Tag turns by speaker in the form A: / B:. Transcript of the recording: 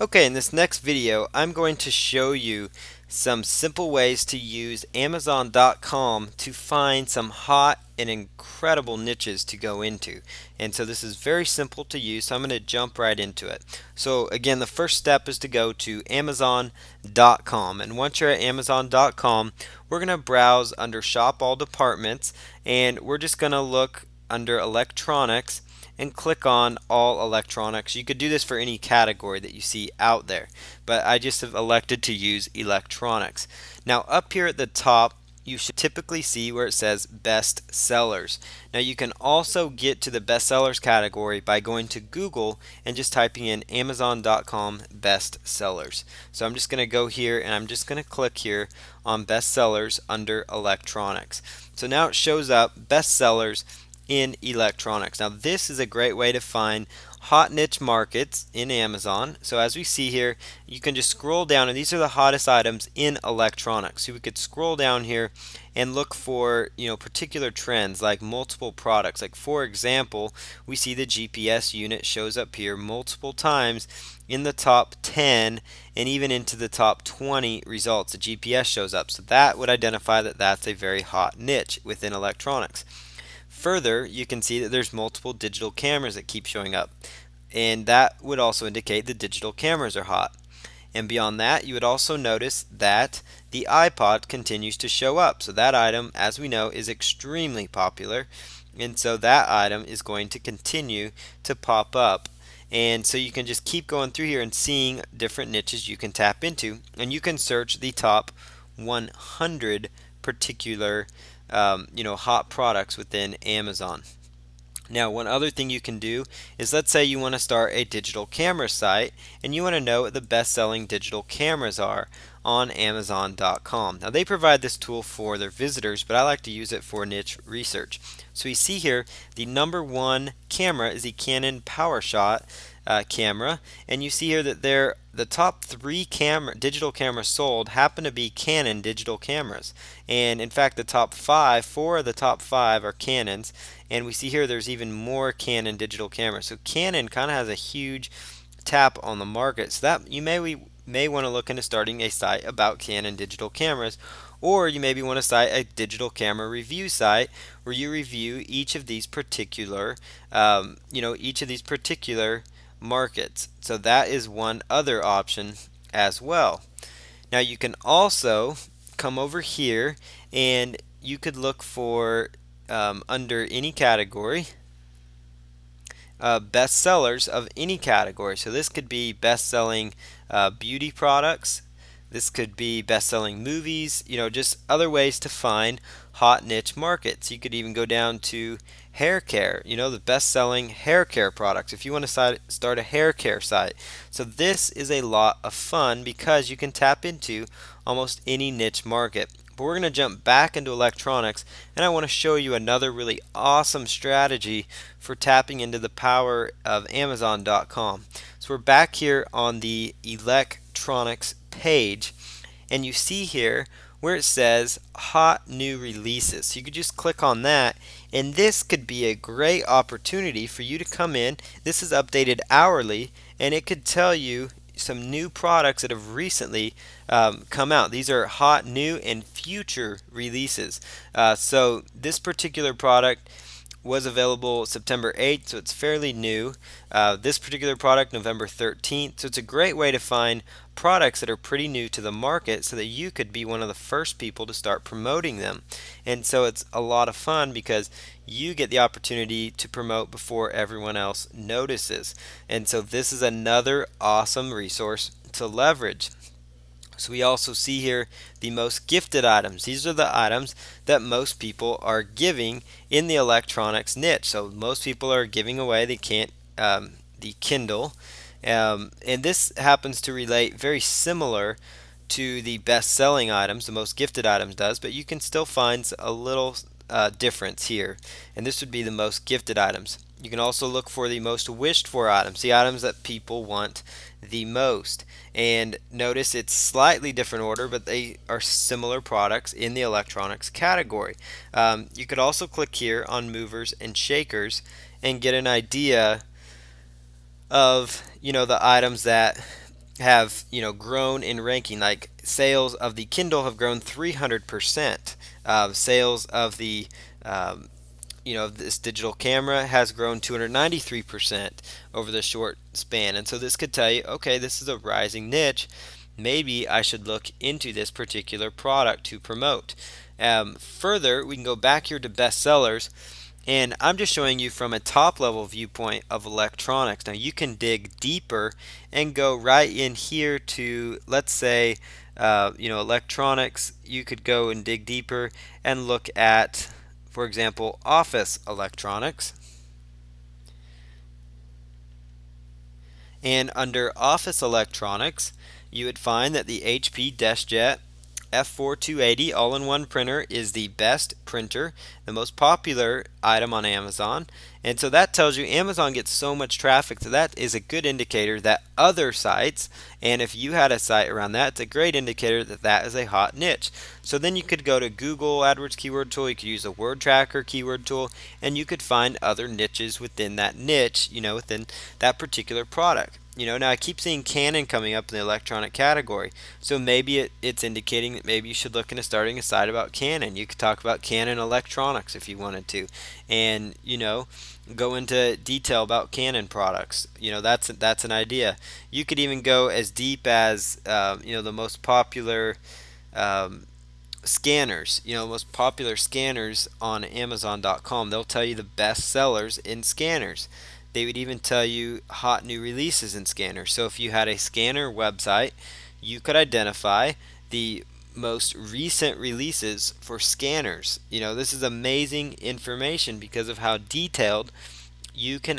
A: Okay, in this next video, I'm going to show you some simple ways to use Amazon.com to find some hot and incredible niches to go into. And so this is very simple to use, so I'm going to jump right into it. So again, the first step is to go to Amazon.com. And once you're at Amazon.com, we're going to browse under Shop All Departments, and we're just going to look under Electronics and click on all electronics. You could do this for any category that you see out there, but I just have elected to use electronics. Now up here at the top, you should typically see where it says best sellers. Now you can also get to the best sellers category by going to Google and just typing in Amazon.com best sellers. So I'm just going to go here and I'm just going to click here on best sellers under electronics. So now it shows up best sellers in electronics. Now this is a great way to find hot niche markets in Amazon. So as we see here, you can just scroll down and these are the hottest items in electronics. So we could scroll down here and look for, particular trends like multiple products. Like for example, we see the GPS unit shows up here multiple times in the top 10 and even into the top 20 results. The GPS shows up. So that would identify that that's a very hot niche within electronics. Further, you can see that there's multiple digital cameras that keep showing up, and that would also indicate the digital cameras are hot. And beyond that, you would also notice that the iPod continues to show up. So that item, as we know, is extremely popular, and so that item is going to continue to pop up. And so you can just keep going through here and seeing different niches you can tap into, and you can search the top 100 particular hot products within Amazon. Now, one other thing you can do is, let's say you want to start a digital camera site and you want to know what the best-selling digital cameras are on Amazon.com. Now, they provide this tool for their visitors, but I like to use it for niche research. So we see here the number one camera is the Canon PowerShot camera, and you see here that the top three digital cameras sold happen to be Canon digital cameras. And in fact, four of the top five are Canons, and we see here there's even more Canon digital cameras. So Canon kind of has a huge tap on the market. So that we may want to look into starting a site about Canon digital cameras, or you maybe want to start a digital camera review site where you review each of these particular, markets. So that is one other option as well. Now you can also come over here and you could look for under any category best sellers of any category. So this could be best selling beauty products. This could be best selling movies, just other ways to find hot niche markets. You could even go down to hair care, the best selling hair care products if you want to start a hair care site. So this is a lot of fun because you can tap into almost any niche market. But we're going to jump back into electronics, and I want to show you another really awesome strategy for tapping into the power of Amazon.com. So we're back here on the electronics page, and you see here where it says hot new releases. So you could just click on that, and this could be a great opportunity for you to come in. This is updated hourly, and it could tell you some new products that have recently come out. These are hot new and future releases. So this particular product was available September 8th, so it's fairly new. This particular product, November 13th. So it's a great way to find products that are pretty new to the market so that you could be one of the first people to start promoting them. And so it's a lot of fun because you get the opportunity to promote before everyone else notices. And so this is another awesome resource to leverage. So we also see here the most gifted items. These are the items that most people are giving in the electronics niche. So most people are giving away the Kindle, and this happens to relate very similar to the best-selling items, the most gifted items does, but you can still find a little difference here, and this would be the most gifted items. You can also look for the most wished for items, the items that people want the most. And notice it's slightly different order, but they are similar products in the electronics category. You could also click here on movers and shakers and get an idea of the items that have grown in ranking. Like sales of the Kindle have grown 300%. Sales of the this digital camera has grown 293% over the short span. And so this could tell you, okay, this is a rising niche. Maybe I should look into this particular product to promote. Further, we can go back here to bestsellers, and I'm just showing you from a top level viewpoint of electronics. Now you can dig deeper and go right in here to, let's say, electronics. You could go and dig deeper and look at, for example, office electronics. And under office electronics, you would find that the HP DeskJet F4280 all-in-one printer is the best printer, the most popular item on Amazon. And so that tells you Amazon gets so much traffic, so that is a good indicator that other sites, and if you had a site around that, it's a great indicator that that is a hot niche. So then you could go to Google AdWords keyword tool, you could use a word tracker keyword tool, and you could find other niches within that niche, within that particular product. Now I keep seeing Canon coming up in the electronic category, so maybe it's indicating that maybe you should look into starting a site about Canon. You could talk about Canon electronics if you wanted to, and go into detail about Canon products. That's an idea. You could even go as deep as the most popular scanners. Most popular scanners on Amazon.com. They'll tell you the best sellers in scanners. They would even tell you hot new releases in scanners. So if you had a scanner website, you could identify the most recent releases for scanners. This is amazing information because of how detailed you can